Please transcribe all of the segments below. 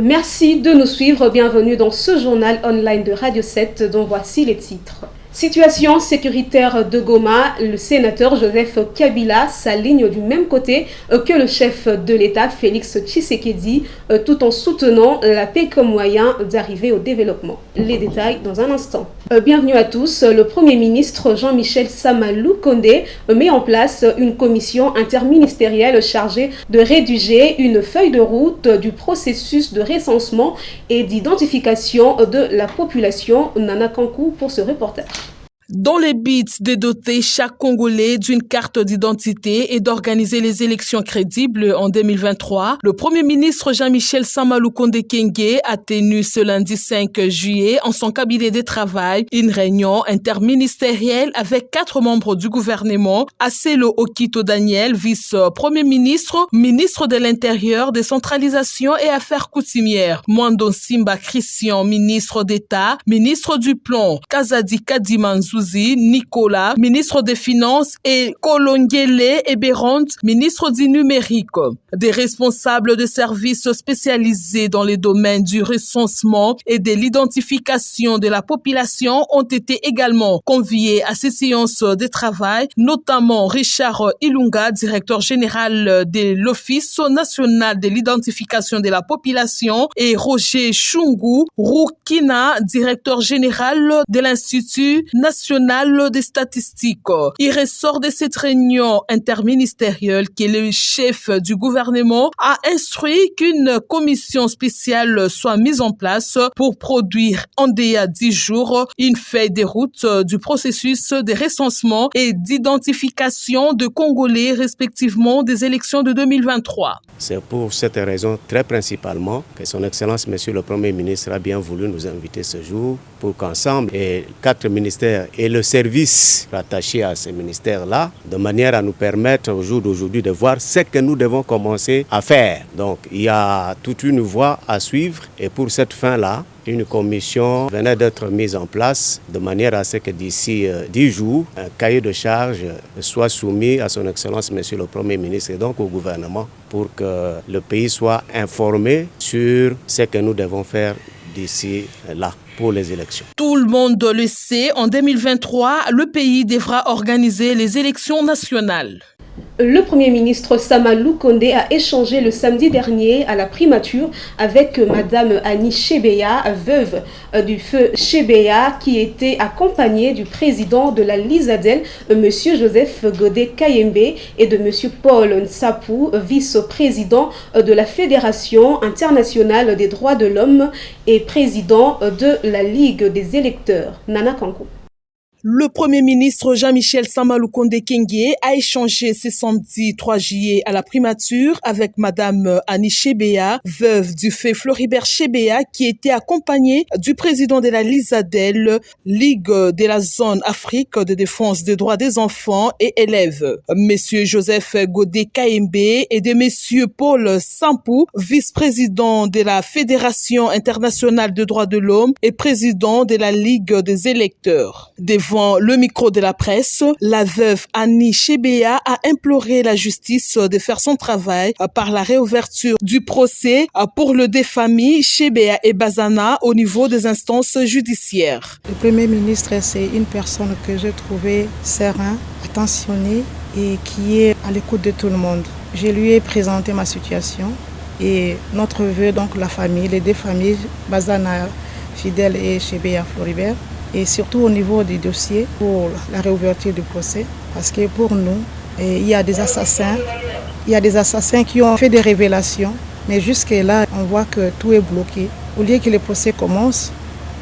Merci de nous suivre. Bienvenue dans ce journal online de Radio 7 dont voici les titres. Situation sécuritaire de Goma, le sénateur Joseph Kabila s'aligne du même côté que le chef de l'État Félix Tshisekedi, tout en soutenant la paix comme moyen d'arriver au développement. Les détails dans un instant. Bienvenue à tous. Le Premier ministre Jean-Michel Sama Lukonde met en place une commission interministérielle chargée de rédiger une feuille de route du processus de recensement et d'identification de la population. Nana Kankou pour ce reportage. Dans les buts de doter chaque Congolais d'une carte d'identité et d'organiser les élections crédibles en 2023, le Premier ministre Jean-Michel Sama Lukonde Kyenge a tenu ce lundi 5 juillet en son cabinet de travail une réunion interministérielle avec 4 membres du gouvernement, Aselo Okito Daniel, vice-premier ministre, ministre de l'Intérieur, décentralisation et affaires coutumières, Mwando Simba Christian, ministre d'État, ministre du Plan, Kazadi Kadimanzou Nicolas, ministre des Finances, et Kolongele Eberond, ministre du Numérique. Des responsables de services spécialisés dans les domaines du recensement et de l'identification de la population ont été également conviés à ces séances de travail, notamment Richard Ilunga, directeur général de l'Office national de l'identification de la population, et Roger Chungu Rukina, directeur général de l'Institut national des statistiques. Il ressort de cette réunion interministérielle que le chef du gouvernement a instruit qu'une commission spéciale soit mise en place pour produire en déjà 10 jours une feuille de route du processus de recensement et d'identification de Congolais respectivement des élections de 2023. C'est pour cette raison très principalement que son Excellence Monsieur le Premier ministre a bien voulu nous inviter ce jour pour qu'ensemble, et 4 ministères et le service rattaché à ces ministères-là, de manière à nous permettre au jour d'aujourd'hui de voir ce que nous devons commencer à faire. Donc il y a toute une voie à suivre et pour cette fin-là, une commission venait d'être mise en place de manière à ce que d'ici 10 jours, un cahier de charges soit soumis à son Excellence Monsieur le Premier ministre et donc au gouvernement pour que le pays soit informé sur ce que nous devons faire d'ici là pour les élections. Tout le monde le sait, en 2023, le pays devra organiser les élections nationales. Le Premier ministre Sama Lukonde a échangé le samedi dernier à la primature avec Madame Annie Chebeya, veuve du feu Chebeya, qui était accompagnée du président de la Lizadel, Monsieur Joseph Godé Kayembe, et de Monsieur Paul Nsapou, vice-président de la Fédération internationale des droits de l'homme et président de la Ligue des électeurs. Nana Kankou. Le Premier ministre Jean-Michel Sama Lukonde Kyenge a échangé ce samedi 3 juillet à la primature avec Madame Annie Chebeya, veuve du feu Floribert Chebeya, qui était accompagnée du président de la Lizadel, Ligue de la zone Afrique de défense des droits des enfants et élèves, Monsieur Joseph Godé Kayembe, et de Monsieur Paul Nsapou, vice-président de la Fédération internationale des droits de l'homme et président de la Ligue des électeurs. Devant le micro de la presse, la veuve Annie Chebeya a imploré la justice de faire son travail par la réouverture du procès pour le des familles Chebeya et Bazana au niveau des instances judiciaires. Le Premier ministre, c'est une personne que j'ai trouvée sereine, attentionnée et qui est à l'écoute de tout le monde. Je lui ai présenté ma situation et notre vœu, donc la famille, les 2 familles, Bazana Fidèle et Chebeya Floribert, et surtout au niveau du dossier pour la réouverture du procès. Parce que pour nous, il y a des assassins qui ont fait des révélations, mais jusque-là, on voit que tout est bloqué. Au lieu que le procès commence,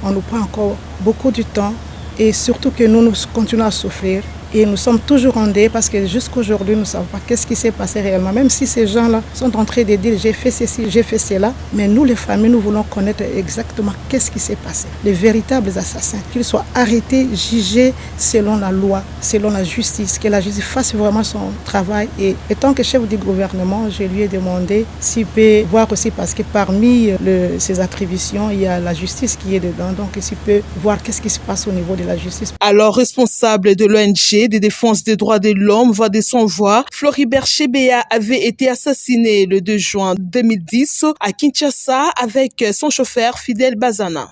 on nous prend encore beaucoup de temps et surtout que nous continuons à souffrir. Et nous sommes toujours en deuil parce que jusqu'aujourd'hui, nous ne savons pas qu'est-ce qui s'est passé réellement. Même si ces gens-là sont en train de dire j'ai fait ceci, j'ai fait cela, mais nous, les familles, nous voulons connaître exactement qu'est-ce qui s'est passé. Les véritables assassins, qu'ils soient arrêtés, jugés selon la loi, selon la justice, que la justice fasse vraiment son travail. Et étant que chef du gouvernement, je lui ai demandé s'il peut voir aussi, parce que parmi ses attributions, il y a la justice qui est dedans. Donc s'il peut voir qu'est-ce qui se passe au niveau de la justice. Alors, responsable de l'ONG chargé de défense des droits de l'homme va de son voix. Floribert Chebeya avait été assassiné le 2 juin 2010 à Kinshasa avec son chauffeur Fidel Bazana.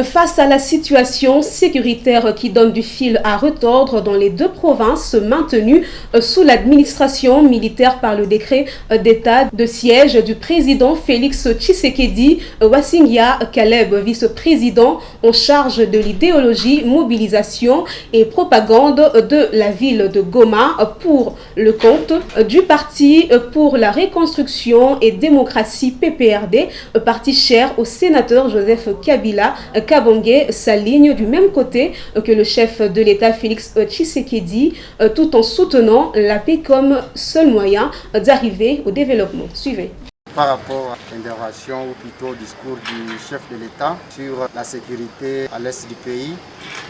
Face à la situation sécuritaire qui donne du fil à retordre dans les deux provinces maintenues sous l'administration militaire par le décret d'état de siège du président Félix Tshisekedi, Wassingia Caleb, vice-président en charge de l'idéologie, mobilisation et propagande de la ville de Goma pour le compte du Parti pour la reconstruction et démocratie PPRD, parti cher au sénateur Joseph Kabila, Kabongé s'aligne du même côté que le chef de l'État Félix Tshisekedi, tout en soutenant la paix comme seul moyen d'arriver au développement. Suivez. Par rapport à l'intervention ou plutôt au discours du chef de l'État sur la sécurité à l'est du pays,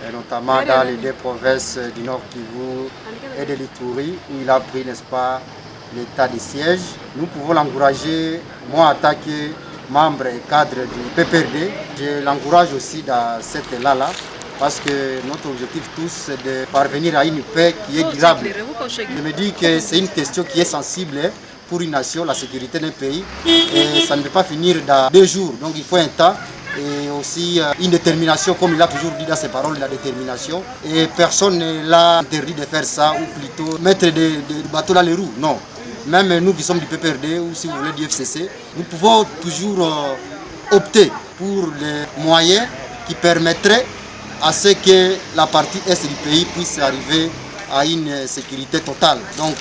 et notamment dans les deux provinces du Nord Kivu et de l'Ituri, où il a pris, n'est-ce pas, l'état de siège, nous pouvons l'encourager, moi en tant que membre et cadre du PPRD, je l'encourage aussi dans cet élan-là, parce que notre objectif tous, c'est de parvenir à une paix qui est durable. Je me dis que c'est une question qui est sensible pour une nation, la sécurité d'un pays, et ça ne peut pas finir dans 2 jours, donc il faut un temps et aussi une détermination, comme il a toujours dit dans ses paroles, la détermination, et personne ne l'a interdit de faire ça, ou plutôt mettre des bateaux dans les roues, non. Même nous qui sommes du PPRD ou si vous voulez du FCC, nous pouvons toujours opter pour les moyens qui permettraient à ce que la partie est du pays puisse arriver à une sécurité totale. Donc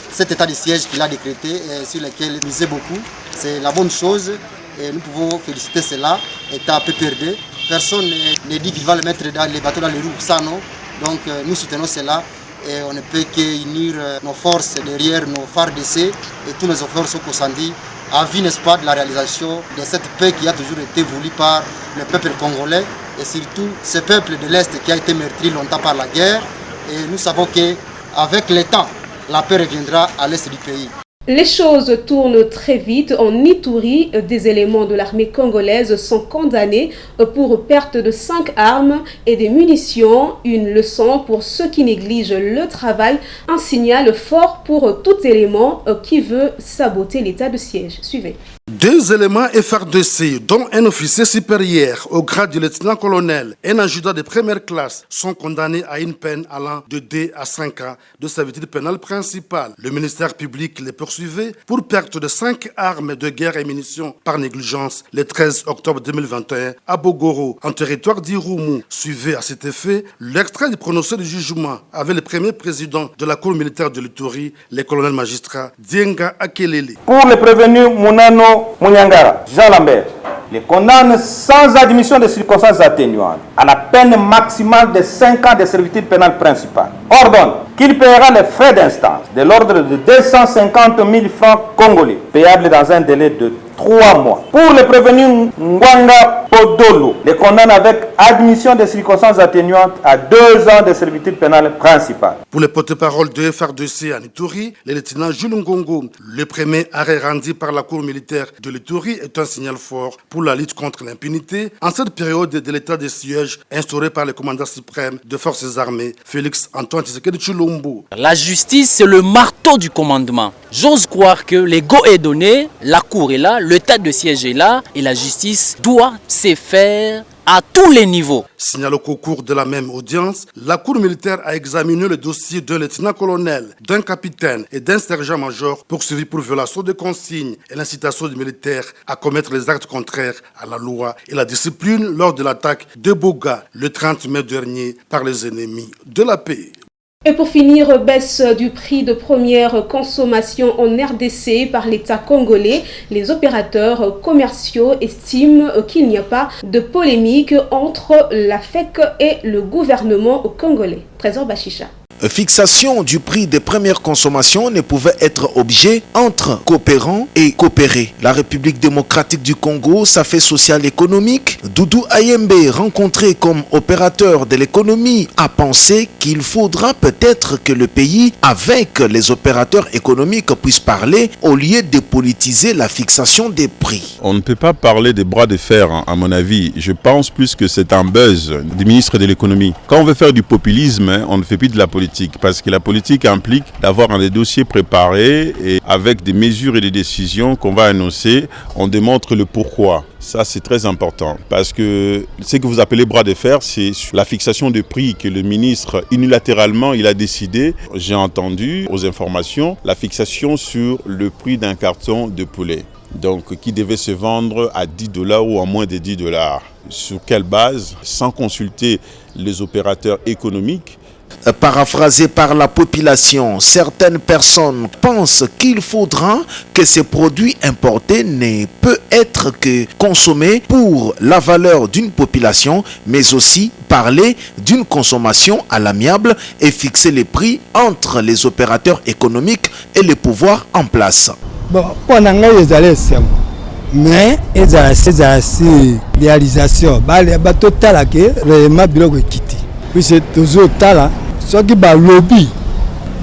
cet état de siège qu'il a décrété et sur lequel il misait beaucoup, c'est la bonne chose et nous pouvons féliciter cela, état PPRD. Personne ne dit qu'il va le mettre dans les bateaux dans les roues, ça non. Donc nous soutenons cela. Et on ne peut qu'unir nos forces derrière nos FARDC et tous nos efforts sont consentis à vie, n'est-ce pas, de la réalisation de cette paix qui a toujours été voulue par le peuple congolais et surtout ce peuple de l'Est qui a été meurtri longtemps par la guerre. Et nous savons qu'avec le temps, la paix reviendra à l'Est du pays. Les choses tournent très vite. En Ituri, des éléments de l'armée congolaise sont condamnés pour perte de 5 armes et des munitions. Une leçon pour ceux qui négligent le travail. Un signal fort pour tout élément qui veut saboter l'état de siège. Suivez. 2 éléments FARDC, dont un officier supérieur au grade de lieutenant-colonel et un adjudant de première classe, sont condamnés à une peine allant de 2 à 5 ans de servitude pénale principale. Le ministère public les poursuivait pour perte de 5 armes de guerre et munitions par négligence le 13 octobre 2021 à Bogoro, en territoire d'Irumu. Suivez à cet effet l'extrait du prononcé du jugement avec le premier président de la cour militaire de l'Ituri, le colonel magistrat Dienga Akelele. Pour le prévenu Munano Munyangara, Jean Lambert, les condamne sans admission de circonstances atténuantes à la peine maximale de 5 ans de servitude pénale principale. Ordonne qu'il paiera les frais d'instance de l'ordre de 250 000 francs congolais, payables dans un délai de 3 mois. Pour le prévenu Ngwanga Podolo, les condamne avec admission de circonstances atténuantes à 2 ans de servitude pénale principale. Pour le porte-parole de FARDC à Ituri, le lieutenant Jules Ngongo, le premier arrêt rendu par la cour militaire de l'Ituri est un signal fort pour la lutte contre l'impunité en cette période de l'état de siège instauré par le commandant suprême des forces armées, Félix Antoine Tshisekedi Tshilombo. La justice, c'est le marteau du commandement. J'ose croire que l'ego est donné, la cour est là, l'état de siège est là et la justice doit se faire à tous les niveaux. Signalé qu'au cours de la même audience, la cour militaire a examiné le dossier d'un lieutenant-colonel, d'un capitaine et d'un sergent-major poursuivis pour violation de consignes et l'incitation du militaire à commettre les actes contraires à la loi et la discipline lors de l'attaque de Boga le 30 mai dernier par les ennemis de la paix. Et pour finir, baisse du prix de première consommation en RDC par l'État congolais. Les opérateurs commerciaux estiment qu'il n'y a pas de polémique entre la FEC et le gouvernement congolais. Trésor Bachicha. fixation du prix des premières consommations ne pouvait être objet entre coopérants et coopérés. La République démocratique du Congo, sa fait sociale économique, Doudou Ayembe, rencontré comme opérateur de l'économie, a pensé qu'il faudra peut-être que le pays, avec les opérateurs économiques, puisse parler au lieu de politiser la fixation des prix. On ne peut pas parler des bras de fer, à mon avis. Je pense plus que c'est un buzz du ministre de l'économie. Quand on veut faire du populisme, on ne fait plus de la politique, parce que la politique implique d'avoir des dossiers préparés et avec des mesures et des décisions qu'on va annoncer, on démontre le pourquoi. Ça, c'est très important parce que ce que vous appelez bras de fer, c'est la fixation des prix que le ministre unilatéralement il a décidé. J'ai entendu aux informations la fixation sur le prix d'un carton de poulet. Donc, qui devait se vendre à $10 ou à moins de $10. Sur quelle base? Sans consulter les opérateurs économiques. Paraphrasé par la population, certaines personnes pensent qu'il faudra que ces produits importés ne peuvent être que consommés pour la valeur d'une population, mais aussi parler d'une consommation à l'amiable et fixer les prix entre les opérateurs économiques et les pouvoirs en place. Bon, on a mais ils ont réalisation. Total que réellement biloko kiti. Puis c'est toujours tala. Ce qui ba lobby,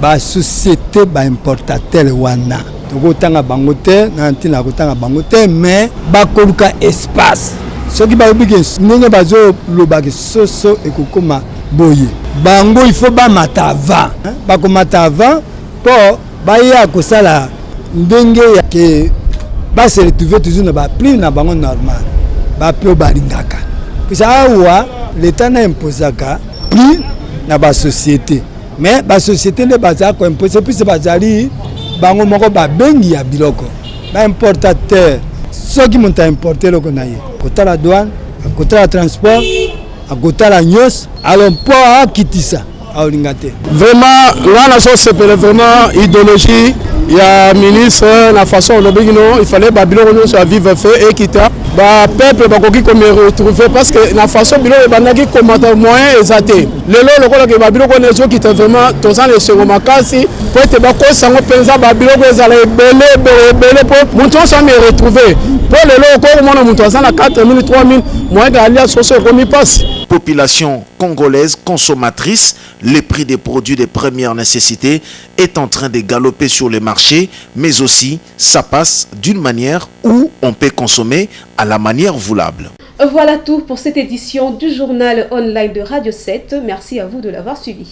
ba société ba importateur wana. Toko tanga bangote, nantina kotanga bangote, mais ba koluka espace. Ce qui ba lobby que nene bazo lobaki soso ekokoma boye. Bango il faut ba matava, ba ko matava pour ba ya ko sala ndenge ya ke ba se retrouver toujours na ba prix na bango normal. Ba prix ba lingaka. Puis ça wa l'état na imposaka prix na ba société, mais ba société ne baza ko imposer puis c'est bazali bango moko ba bengi ya biloko ba importateur ceux qui montent importer loko na ye kota la douane kota la transport kota la nyos alors pour akitisa aolingate vraiment là la chose c'est vraiment idéologie. Il y a ministre la façon il fallait que Babylone soit vivre fait et quitter. Le peuple va retrouver parce que la façon dont il commande moyen exaté. Le lot que Babylone qui était vraiment tous les secondes makasi pour être bako sango penza Babylone ezala belé pour monter ça me retrouver. Pour le lot ko mona monter ça na 4000 3000 moyen d'aller socio comme passe. Population congolaise consommatrice, le prix des produits de première nécessité est en train de galoper sur les marchés, mais aussi ça passe d'une manière où on peut consommer à la manière voulable. Voilà tout pour cette édition du journal online de Radio 7. Merci à vous de l'avoir suivi.